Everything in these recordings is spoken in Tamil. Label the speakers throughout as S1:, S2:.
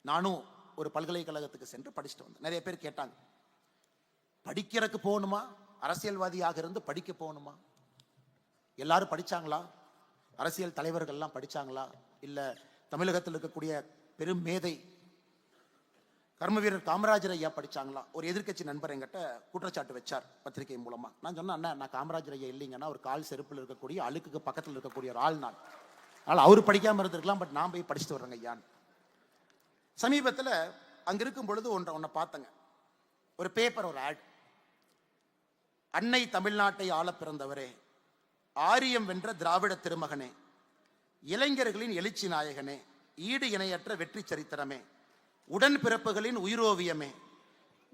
S1: நானும் ஒரு பல்கலைக்கழகத்துக்கு சென்று படிச்சுட்டு வந்தேன். நிறைய பேர் கேட்டாங்க, படிக்கிறதுக்கு போகணுமா, அரசியல்வாதியாக இருந்து படிக்க போகணுமா? எல்லாரும் படிச்சாங்களா? அரசியல் தலைவர்கள்லாம் படிச்சாங்களா? இல்ல தமிழகத்தில் இருக்கக்கூடிய பெரும் மேதை கர்ம வீரர் காமராஜர் ஐயா படிச்சாங்களா? ஒரு எதிர்க்கட்சி நண்பர் என்கிட்ட குற்றச்சாட்டு வச்சார் பத்திரிகை மூலமா. நான் சொன்னேன், அண்ணா நான் காமராஜர் ஐயா இல்லைங்கன்னா ஒரு கால் செருப்பில் இருக்கக்கூடிய அழுக்குக்கு பக்கத்தில் இருக்கக்கூடிய ஒரு ஆள் நான். அதனால் அவர் படிக்காம இருந்திருக்கலாம், பட் நான் போய் படிச்சுட்டு வர்றேங்க ஐயான்னு. சமீபத்தில் அங்க இருக்கும் பொழுது ஒன்றை பார்த்தங்க. ஒரு பேப்பர், ஒரு ஆட். அன்னை தமிழ்நாட்டை ஆள பிறந்தவரே, ஆரியம் வென்ற திராவிட திருமகனே, இளைஞர்களின் எழுச்சி நாயகனே, ஈடு இணையற்ற வெற்றி சரித்திரமே, உடன் பிறப்புகளின் உயிரோவியமே,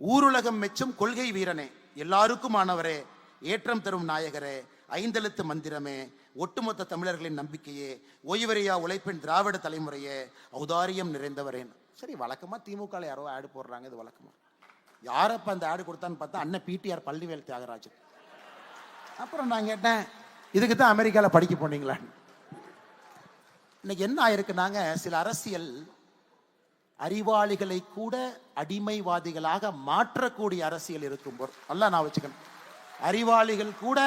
S1: ஊருலகம் மெச்சும் கொள்கை வீரனே, எல்லாருக்குமானவரே, ஏற்றம் தரும் நாயகரே, ஐந்தெழுத்து மந்திரமே, ஒட்டுமொத்த தமிழர்களின் நம்பிக்கையே, ஓய்வறியா உழைப்பின் திராவிட தலைமுறையே, ஔதாரியம் நிறைந்தவரேன். சரி, வழக்கமா திமுக யாரோ ஆடு போடுறாங்க, இது வழக்கமா. யாரப்ப அந்த ஆடு கொடுத்தான்னு பார்த்தா அண்ணன் பிடிஆர் பழனிவேல் தியாகராஜன். அப்புறம் நான் கேட்டேன், இதுக்கு தான் அமெரிக்காவில் படிக்க போனீங்களான்னு. இன்னைக்கு என்ன ஆயிருக்குனாங்க, சில அரசியல் அறிவாளிகளை கூட அடிமைவாதிகளாக மாற்றக்கூடிய அரசியல் இருக்கும்போது, நல்லா நான் வச்சுக்கணும், அறிவாளிகள் கூட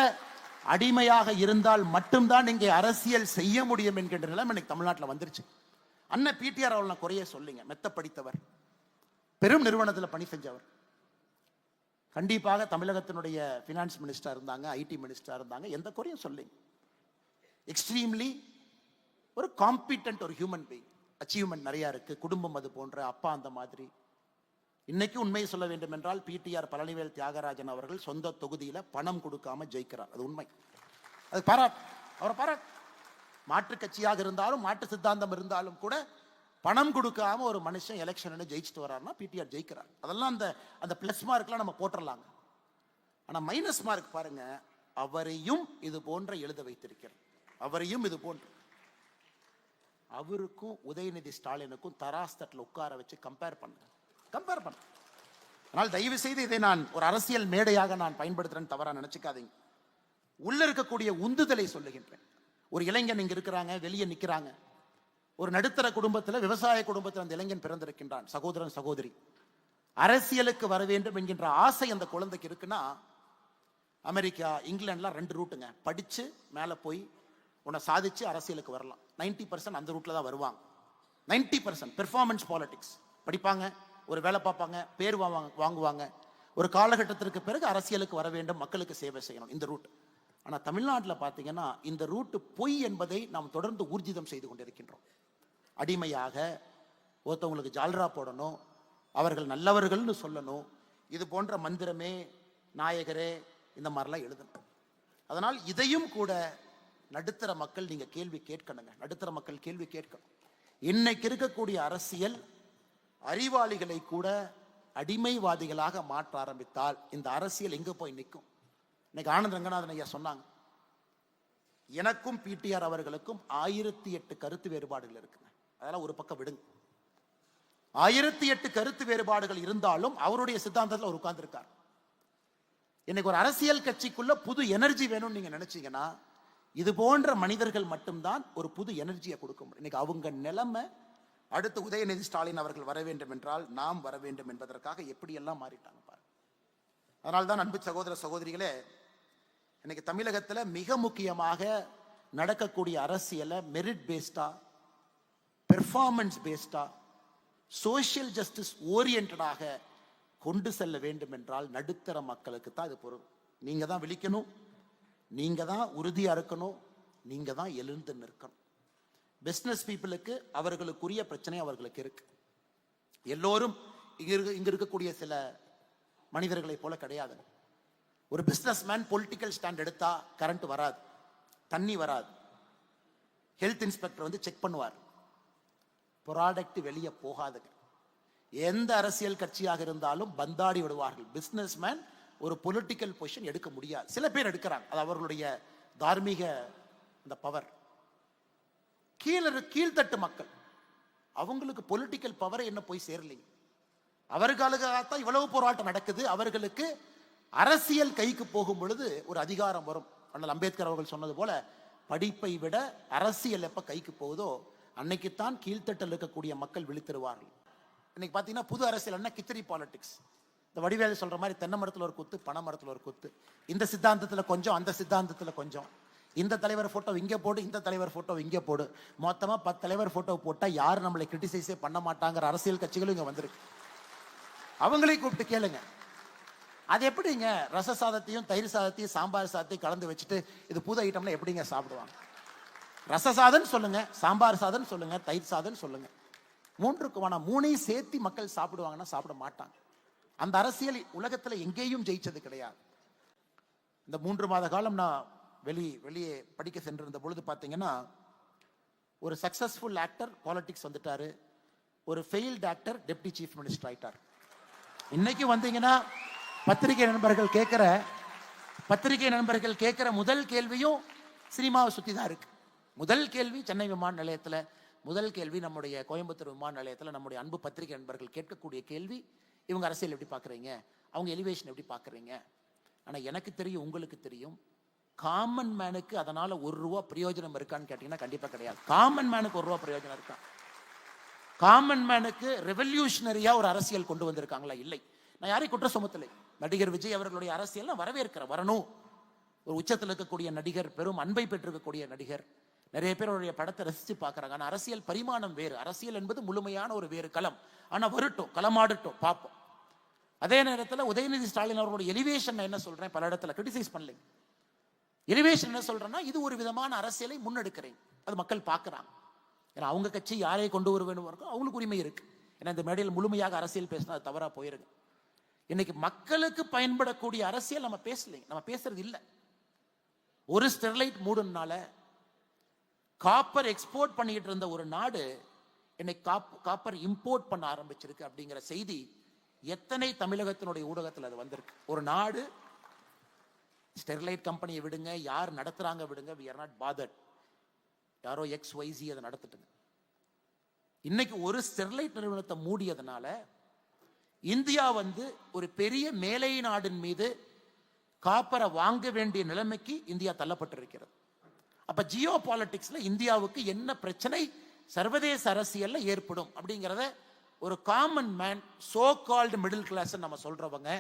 S1: அடிமையாக இருந்தால் மட்டும்தான் இங்கே அரசியல் செய்ய முடியும் என்கின்ற நிலைமை இன்னைக்கு தமிழ்நாட்டில் வந்துருச்சு. அண்ணன் பிடிஆர் அவள் நான் குறைய சொல்லிங்க, மெத்த படித்தவர், பெரும் நிறுவனத்தில் பணி செஞ்சவர், கண்டிப்பாக தமிழகத்தினுடைய பினான்ஸ் மினிஸ்டர் இருந்தாங்க, ஐடி மினிஸ்டர் இருந்தாங்க, எந்த குறையும் சொல்லிங்க. எக்ஸ்ட்ரீம்லி ஒரு காம்பிட்டன்ட் ஒரு ஹியூமன் பீயிங். அச்சீவ்மெண்ட் நிறைய இருக்கு, குடும்பம் அது போன்ற, அப்பா அந்த மாதிரி. இன்னைக்கு உண்மையை சொல்ல வேண்டும் என்றால் பிடிஆர் பழனிவேல் தியாகராஜன் அவர்கள் சொந்த தொகுதியில பணம் கொடுக்காம ஜெயிக்கிறார். அது உண்மை, அது பாராட்டு, அவரை பாராட்டு. மாற்று கட்சியாக இருந்தாலும், மாற்று சித்தாந்தம் இருந்தாலும் கூட பணம் கொடுக்காம ஒரு மனுஷன் எலெக்ஷன் ஜெயிச்சுட்டு வர்றாருன்னா பிடிஆர் ஜெயிக்கிறார். அதெல்லாம் அந்த பிளஸ் மார்க்லாம் நம்ம போட்டுடலாங்க. ஆனா மைனஸ் மார்க் பாருங்க, அவரையும் இது போன்ற எழுத வைத்திருக்கிறார். அவரையும் இது போன்ற, அவருக்கும் உதயநிதி ஸ்டாலினுக்கும் தராஸ் தட்டில் உட்கார வச்சு கம்பேர் பண்ண. அதனால் தயவு செய்து இதை நான் ஒரு அரசியல் மேடையாக நான் பயன்படுத்துறேன்னு தவறா நினைச்சுக்காதீங்க. உள்ள இருக்கக்கூடிய உந்துதலை சொல்லுகின்றேன். ஒரு இளைஞன் இங்க இருக்கிறாங்க, வெளியே நிக்கிறாங்க. ஒரு நடுத்தர குடும்பத்தில், விவசாய குடும்பத்தில் அந்த இளைஞன் பிறந்திருக்கின்றான், சகோதரன் சகோதரி. அரசியலுக்கு வர வேண்டும் என்கின்ற ஆசை அந்த குழந்தைக்கு இருக்குன்னா, அமெரிக்கா, இங்கிலாந்துலாம் 2 ரூட்டுங்க. படிச்சு மேல போய் உன்னை சாதிச்சு அரசியலுக்கு வரலாம். 90% அந்த ரூட்ல தான் வருவாங்க. 90% பெர்ஃபார்மன்ஸ் பாலிடிக்ஸ் படிப்பாங்க, ஒரு வேலை பார்ப்பாங்க, பேர் வாங்குவாங்க. ஒரு காலகட்டத்திற்கு பிறகு அரசியலுக்கு வர வேண்டும், மக்களுக்கு சேவை செய்யணும், இந்த ரூட். ஆனா தமிழ்நாட்டில் பார்த்தீங்கன்னா இந்த ரூட் பொய் என்பதை நாம் தொடர்ந்து ஊர்ஜிதம் செய்து கொண்டிருக்கின்றோம். அடிமையாக ஒருத்தவங்களுக்கு ஜால்ரா போடணும், அவர்கள் நல்லவர்கள்னு சொல்லணும், இது போன்ற மந்திரமே, நாயகரே, இந்த மாதிரிலாம் எழுதணும். அதனால் இதையும் கூட நடுத்தர மக்கள் நீங்க கேள்வி கேட்கணுங்க. நடுத்தர மக்கள் கேள்வி கேட்கணும். இன்னைக்கு இருக்கக்கூடிய அரசியல் அறிவாளிகளை கூட அடிமைவாதிகளாக மாற்ற ஆரம்பித்தால் இந்த அரசியல் எங்க போய் நிற்கும்? இன்னைக்கு ஆனந்த் ரங்கநாதன் ஐயா சொன்னாங்க, எனக்கும் பிடிஆர் அவர்களுக்கும் 1008 கருத்து வேறுபாடுகள் இருக்குங்க. அதெல்லாம் ஒரு பக்கம் விடுங்க. 1008 கருத்து வேறுபாடுகள் இருந்தாலும் அவருடைய சித்தாந்தத்தில் அவர் உட்கார்ந்து இருக்கார். இன்னைக்கு ஒரு அரசியல் கட்சிக்குள்ள புது எனர்ஜி வேணும்னு நீங்க நினைச்சீங்கன்னா, இது போன்ற மனிதர்கள் மட்டும்தான் ஒரு புது எனர்ஜியை கொடுக்க முடியும். இன்னைக்கு அவங்க நிலைமை, அடுத்து உதயநிதி ஸ்டாலின் அவர்கள் வர வேண்டும் என்றால் நாம் வர வேண்டும் என்பதற்காக எப்படியெல்லாம் மாறிட்டாங்க பாருங்க. அதனால்தான் அன்பு சகோதர சகோதரிகளே, இன்னைக்கு தமிழகத்தில் மிக முக்கியமாக நடக்கக்கூடிய அரசியலை மெரிட் பேஸ்டா, பெர்ஃபார்மன்ஸ் பேஸ்டா, சோசியல் ஜஸ்டிஸ் ஓரியன்டாக கொண்டு செல்ல வேண்டும் என்றால் நடுத்தர மக்களுக்கு தான் இது பொருள். நீங்க தான் விழிக்கணும், நீங்க தான் உறுதியா இருக்கணும், நீங்க தான் எழுந்து நிற்கணும். பிசினஸ் பீப்புளுக்கு அவர்களுக்குரிய பிரச்சனை அவர்களுக்கு இருக்கு. எல்லோரும் இங்க இருக்கக்கூடிய சில மனிதர்களை போல கிடையாது. ஒரு பிசினஸ் மேன் பொலிட்டிக்கல் ஸ்டாண்ட் எடுத்தா கரண்ட் வராது, தண்ணி வராது, ஹெல்த் இன்ஸ்பெக்டர் வந்து செக் பண்ணுவார், ப்ராடக்ட் வெளியே போகாதுங்க. எந்த அரசியல் கட்சியாக இருந்தாலும் பந்தாடி விடுவார்கள். பிசினஸ் மேன் ஒரு பொலிட்டிக்கல் பொசிஷன் எடுக்க முடியாது. சில பேர் எடுக்கிறாங்க, அது அவர்களுடைய தார்மீக அந்த பவர். கீழ்த்தட்டு மக்கள், அவங்களுக்கு பொலிட்டிக்கல் பவர் என்ன போய் சேரலைங்க. அவர்களுக்காகத்தான் இவ்வளவு போராட்டம் நடக்குது. அவர்களுக்கு அரசியல் கைக்கு போகும் பொழுது ஒரு அதிகாரம் வரும். அண்ணல் அம்பேத்கர் அவர்கள் சொன்னது போல, படிப்பை விட அரசியல் எப்ப கைக்கு போகுதோ அன்னைக்குத்தான் கீழ்த்தட்டில் இருக்கக்கூடிய மக்கள் விழித்திருவார்கள். இன்னைக்கு பார்த்தீங்கன்னா புது அரசியல் என்ன கிச்சடி பாலிடிக்ஸ். இந்த வடிவேலு சொல்ற மாதிரி தென்னை மரத்தில் ஒரு குத்து, பனை மரத்தில் ஒரு குத்து, இந்த சித்தாந்தத்தில் கொஞ்சம், அந்த சித்தாந்தத்தில் கொஞ்சம், இந்த தலைவர் போட்டோ இங்கே போடு, இந்த தலைவர் போட்டோ இங்கே போடு, மொத்தமாக 10 தலைவர் போட்டோ போட்டால் யாரும் நம்மளை கிரிட்டிசைஸே பண்ண மாட்டாங்கிற அரசியல் கட்சிகளும் இங்கே வந்திருக்கு. அவங்களையும் கூப்பிட்டு கேளுங்க, அது எப்படிங்க ரச சாதத்தையும் தயிர் சாதத்தையும் சாம்பார் சாதத்தையும் கலந்து வச்சுட்டு இது புது ஐட்டம்ல எப்படிங்க சாப்பிடுவாங்க? ரச சாதம் சொல்லுங்க, சாம்பார் சாதம் சொல்லுங்க, தயிர் சாதம் சொல்லுங்க, மூன்றுக்கு வேணாம், மூணையும் சேர்த்து மக்கள் சாப்பிடுவாங்கன்னா சாப்பிட மாட்டாங்க. அந்த அரசியல் உலகத்தில் எங்கேயும் ஜெயிச்சது கிடையாது. இந்த 3 மாத காலம் நான் வெளியே படிக்க சென்றிருந்த பொழுது பார்த்தீங்கன்னா, ஒரு சக்சஸ்ஃபுல் ஆக்டர் பாலிடிக்ஸ் வந்துட்டாரு, ஒரு failed actor deputy chief minister ஆயிட்டார். இன்னைக்கு வந்தீங்கன்னா பத்திரிகை நண்பர்கள் கேட்கிற முதல் கேள்வியும் சினிமாவை சுற்றி தான் இருக்கு. முதல் கேள்வி சென்னை விமான நிலையத்தில், முதல் கேள்வி நம்முடைய கோயம்புத்தூர் விமான நிலையத்தில் நம்முடைய அன்பு பத்திரிகை நண்பர்கள் கேட்கக்கூடிய கேள்வி, இவங்க அரசியல் எப்படி பார்க்குறீங்க, அவங்க எலிவேஷன் எப்படி பார்க்குறீங்க. ஆனால் எனக்கு தெரியும், உங்களுக்கு தெரியும், காமன் மேனுக்கு அதனால ₹1 பிரயோஜனம் இருக்கான்னு கேட்டீங்கன்னா கண்டிப்பாக கிடையாது. காமன் மேனுக்கு ₹1 பிரயோஜனம் இருக்கா? காமன் மேனுக்கு ரெவல்யூஷனரியா ஒரு அரசியல் கொண்டு வந்திருக்காங்களா? இல்லை. நான் யாரையும் குற்ற சுமத்தலை. நடிகர் விஜய் அவர்களுடைய அரசியல் நான் வரவேற்கிறேன், வரணும். ஒரு உச்சத்தில் இருக்கக்கூடிய நடிகர், பெரும் அன்பை பெற்றிருக்கக்கூடிய நடிகர், நிறைய பேர் அவருடைய படத்தை ரசித்து பார்க்குறாங்க. ஆனால் அரசியல் பரிமாணம் வேறு. அரசியல் என்பது முழுமையான ஒரு வேறு களம். ஆனால் வரட்டும், களமாடட்டும், பார்ப்போம். அதே நேரத்தில் உதயநிதி ஸ்டாலின் அவர்களுடைய எலிவேஷன் என்ன சொல்றேன், பல இடத்துல கிரிட்டிசைஸ் பண்ணல. எலிவேஷன் என்ன சொல்றேன்னா, இது ஒரு விதமான அரசியலை முன்னெடுக்கிறேன், அது மக்கள் பார்க்குறாங்க. ஏன்னா அவங்க கட்சி யாரை கொண்டு வர வேண்டும் அவங்களுக்கு உரிமை இருக்கு. ஏன்னா இந்த மேடையில் முழுமையாக அரசியல் பேசினா அது தவறா போயிருங்க. இன்னைக்கு மக்களுக்கு பயன்படக்கூடிய அரசியல் நம்ம பேசலைங்க, நம்ம பேசுறது இல்லை. ஒரு ஸ்டெர்லைட் மூடுனால காப்பர் எக்ஸ்போர்ட் பண்ணிட்டு இருந்த ஒரு நாடு இன்னைக்கு காப்பர் இம்போர்ட் பண்ண ஆரம்பிச்சிருக்கு அப்படிங்கிற செய்தி எத்தனை தமிழகத்தினுடைய ஊடகத்தில் அது வந்திருக்கு. ஒரு நாடு ஸ்டெர்லைட் கம்பெனியை விடுங்க, யார் நடத்துறாங்க விடுங்க, we are not bothered. யாரோ XYZ அதை நடத்திட்டுங்க. இன்னைக்கு ஒரு ஸ்டெர்லைட் நிறுவனத்தை மூடியதுனால இந்தியா ஒரு பெரிய மேலை நாடின் மீது காப்பரை வாங்க வேண்டிய நிலைமைக்கு இந்தியா தள்ளப்பட்டிருக்கிறது. அப்ப ஜியோ பாலிடிக்ஸ்ல இந்தியாவுக்கு என்ன பிரச்சனை சர்வதேச அரசியல்ல ஏற்படும் அப்படிங்கிறத ஒரு common man, so called middle class நம்ம சொல்றவங்க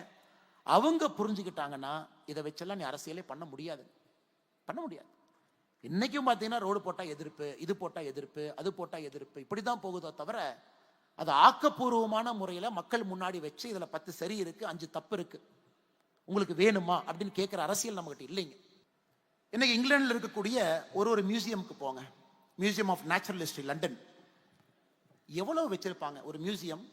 S1: அவங்க புரிஞ்சுக்கிட்டாங்கன்னா இதை வச்செல்லாம் நீ அரசியலே பண்ண முடியாது. இன்னைக்கும் பார்த்தீங்கன்னா ரோடு போட்டா எதிர்ப்பு, இது போட்டா எதிர்ப்பு, அது போட்டா எதிர்ப்பு, இப்படிதான் போகுதோ தவிர அது ஆக்கப்பூர்வமான முறையில் மக்கள் முன்னாடி வச்சு இதுல 10 சரி இருக்கு, 5 தப்பு இருக்கு, உங்களுக்கு வேணுமா அப்படின்னு கேட்கிற அரசியல் நம்மகிட்ட இல்லைங்க. இன்னைக்கு இங்கிலாந்துல இருக்கக்கூடிய ஒரு மியூசியமுக்கு போங்க, museum of natural history London. எவ்வளவு வச்சிருப்பாங்க ஒரு மியூசியம்,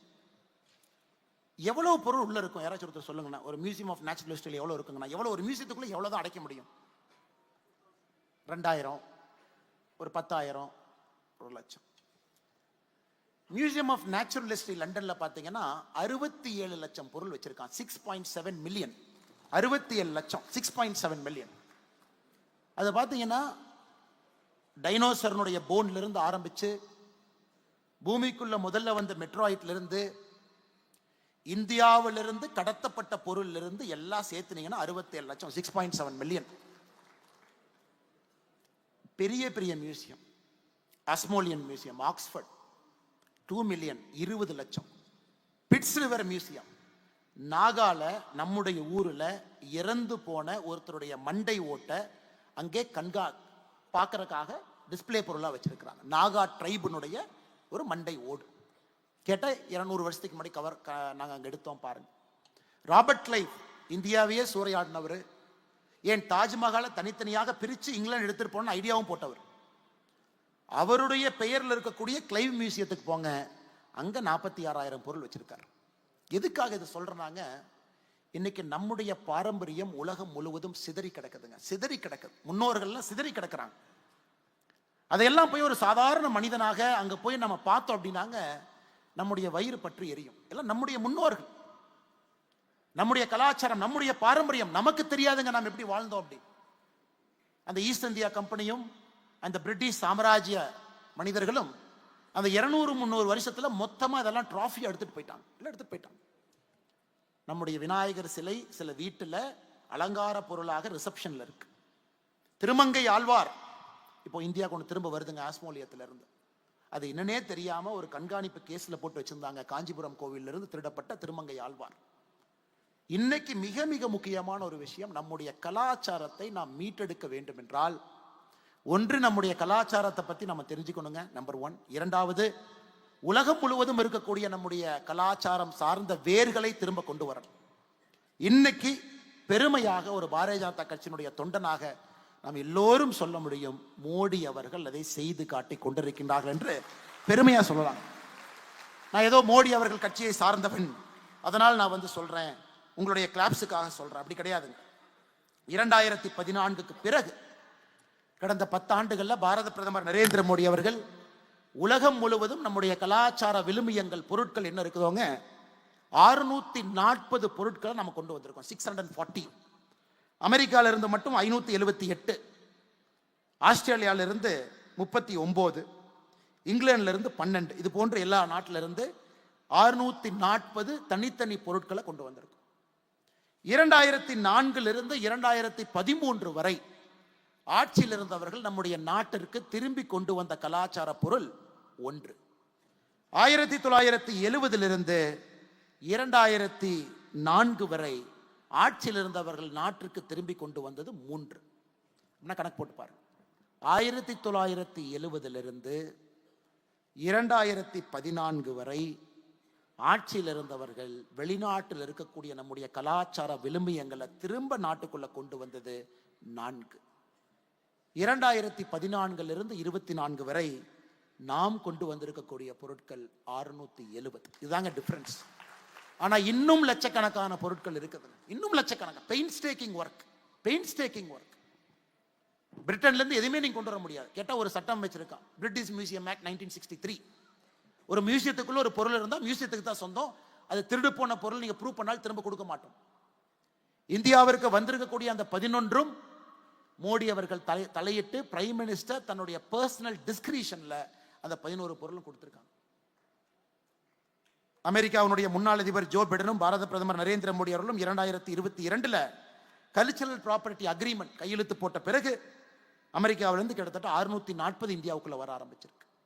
S1: எவ்வளவு பொருள் உள்ள இருக்கும்? யாராச்சும் ஒருத்தர் சொல்லுங்கண்ணா, ஒரு மியூசியம் ஆஃப் நேச்சுரல் ஹிஸ்டரி எவ்வளவு இருக்குங்கண்ணா? எவ்வளவு ஒரு மியூசியத்துக்குள்ள எவ்வளவுதான் அடைக்க முடியும்? 2000, ஒரு 10,000, 1,00,000. மியூசியம் ஆஃப் நேச்சுரல் ஹிஸ்டரி லண்டன்ல பாத்தீங்கன்னா 67 லட்சம் பொருள் வச்சிருக்கான். 6.7 மில்லியன், 67 லட்சம், 6.7 மில்லியன். அதை பார்த்தீங்கன்னா டைனோசரனுடைய போன்ல இருந்து ஆரம்பிச்சு பூமிக்குள்ள முதல்ல வந்த மெட்ராய்ட்ல இருந்து இந்தியாவிலிருந்து கடத்தப்பட்ட பொருள் இருந்து எல்லாம் சேர்த்துனீங்கன்னா 67 லட்சம், 6.7 மில்லியன். பெரிய பெரிய மியூசியம், அஸ்மோலியன் மியூசியம் ஆக்ஸ்போர்ட் 2 மில்லியன், 20 லட்சம். பிட்ஸ் ரிவர் மியூசியம் நாகால நம்முடைய ஊர்ல இறந்து போன ஒருத்தருடைய மண்டை ஓட்ட அங்கே பார்க்கறதுக்காக டிஸ்பிளே பொருளா வச்சிருக்கிறாங்க. நாகா ட்ரைபினுடைய ஒரு மண்டை ஓடு. கேட்ட 200 வருஷத்துக்கு முன்னாடி நாங்க அங்க எடுத்தோம் பாருங்க. ராபர்ட் கிளைவ் இந்தியாவையே சூறையாடினவர், ஏன் தாஜ்மஹாலை தனித்தனியாக பிரிச்சு இங்கிலாந்து எடுத்துட்டு போன ஐடியாவும் போட்டவர். அவருடைய பெயர்ல இருக்கக்கூடிய கிளைவ் மியூசியத்துக்கு போங்க, அங்க 46,000 பொருள் வச்சிருக்காரு. எதுக்காக இதை சொல்றாங்க? இன்னைக்கு நம்முடைய பாரம்பரியம் உலகம் முழுவதும் சிதறி கிடக்குதுங்க, சிதறி கிடக்குது. முன்னோர்கள்லாம் சிதறி கிடக்குறாங்க. அதையெல்லாம் போய் ஒரு சாதாரண மனிதனாக அங்க போய் நம்ம பார்த்தோம் அப்படின்னாங்க நம்முடைய வயிறு பற்றி எரியும். எல்லாம் நம்முடைய முன்னோர்கள், நம்முடைய கலாச்சாரம், நம்முடைய பாரம்பரியம் நமக்கு தெரியாதுங்க நாம் எப்படி வாழ்ந்தோம் அப்படி. அந்த ஈஸ்ட் இந்தியா கம்பெனியும் அந்த பிரிட்டிஷ் சாம்ராஜ்ய மனிதர்களும் அந்த 200-300 வருஷத்துல மொத்தமா இதெல்லாம் டிராஃபியா எடுத்துட்டு போயிட்டாங்க. நம்முடைய விநாயகர் சிலை சில வீட்டுல அலங்கார பொருளாக ரிசப்ஷன்ல இருக்கு. திருமங்கை ஆழ்வார் இப்போ இந்தியா கொண்டு திரும்ப வருதுங்க ஆஸ்மோலியத்துல இருந்து. அது என்னன்னே தெரியாம ஒரு கண்காணிப்பு கேஸ்ல போட்டு வச்சிருந்தாங்க. காஞ்சிபுரம் கோவிலில் இருந்து திருடப்பட்ட திருமங்கை ஆழ்வார். இன்னைக்கு மிக மிக முக்கியமான ஒரு விஷயம், நம்முடைய கலாச்சாரத்தை நாம் மீட்டெடுக்க வேண்டும் என்றால், ஒன்று நம்முடைய கலாச்சாரத்தை பத்தி நம்ம தெரிஞ்சுக்கணுங்க, நம்பர் 1. இரண்டாவது, உலகம் முழுவதும் இருக்கக்கூடிய நம்முடைய கலாச்சாரம் சார்ந்த வேர்களை திரும்ப கொண்டு வரணும். இன்னைக்கு பெருமையாக ஒரு பாரதிய ஜனதா கட்சியினுடைய தொண்டனாக நாம் எல்லோரும் சொல்ல முடியும், மோடி அவர்கள் அதை செய்து காட்டி கொண்டிருக்கின்றார்கள் என்று பெருமையா சொல்லலாம். நான் ஏதோ மோடி அவர்கள் கட்சியை சார்ந்தவன் அதனால் நான் வந்து சொல்றேன், உங்களுடைய கிளாப்ஸுக்காக சொல்றேன், அப்படி கிடையாதுங்க. 2014க்கு பிறகு கடந்த 10 ஆண்டுகள்ல பாரத பிரதமர் நரேந்திர மோடி அவர்கள் உலகம் முழுவதும் நம்முடைய கலாச்சார விழுமியங்கள் பொருட்கள் என்ன இருக்குதோங்க 640 பொருட்களை நம்ம கொண்டு வந்திருக்கோம். 640. அமெரிக்கால இருந்து மட்டும் 578, ஆஸ்திரேலியால இருந்து 39, இங்கிலாந்துல இருந்து 12, இது போன்ற எல்லா நாட்டில இருந்து 640 தனித்தனி பொருட்களை கொண்டு வந்திருக்கோம். 2004 இருந்து 2013 வரை ஆட்சியில் இருந்தவர்கள் நம்முடைய நாட்டிற்கு திரும்பி கொண்டு வந்த கலாச்சார பொருள் 1. 1970 2004 வரை ஆட்சியில் இருந்தவர்கள் நாட்டிற்கு திரும்பி கொண்டு வந்தது 3. கணக்கு போட்டு பாருங்க. 1970 2014 வரை ஆட்சியில் இருந்தவர்கள் வெளிநாட்டில் இருக்கக்கூடிய நம்முடைய கலாச்சார விழுமியங்களை திரும்ப நாட்டுக்குள்ள கொண்டு வந்தது 4. 2014 24 வரை நாம் கொண்டு வந்திருக்கக்கூடிய பொருட்கள் 670. இதுதாங்க டிஃபரன்ஸ். ஆனா இன்னும் லட்சக்கணக்கான பொருட்கள் இருக்குது, இன்னும் லட்சக்கணக்கான பெயின்ஸ்டேக்கிங் ஒர்க். பிரிட்டன்ல இருந்து எதுவுமே நீங்க கொண்டு வர முடியாது. கேட்டா ஒரு சட்டம் வச்சிருக்கான், பிரிட்டிஷ் மியூசியம் ஆக்ட் 1963. ஒரு மியூசியத்துக்குள்ள ஒரு பொருள் இருந்தா மியூசியத்துக்கு தான் சொந்தம், அது திருடு போன பொருள் நீங்க ப்ரூவ் பண்ணால் திரும்ப கொடுக்க மாட்டோம். இந்தியாவிற்கு வந்திருக்கக்கூடிய அந்த 11ம் மோடி அவர்கள் தலையிட்டு பிரைம் மினிஸ்டர் தன்னுடைய பர்சனல் டிஸ்கிரிஷன்ல அந்த 11 பொருளும் கொடுத்திருக்காங்க. அமெரிக்காவுடைய முன்னாள் அதிபர் ஜோ பிடனும் பாரத பிரதமர் நரேந்திர மோடி அவர்களும் 2022 கல்ச்சரல் ப்ராப்பர்ட்டி அக்ரிமெண்ட் கையெழுத்து போட்ட பிறகு அமெரிக்காவிலிருந்து கிட்டத்தட்ட 640 இந்தியாவுக்குள்ள வர ஆரம்பிச்சிருக்கு.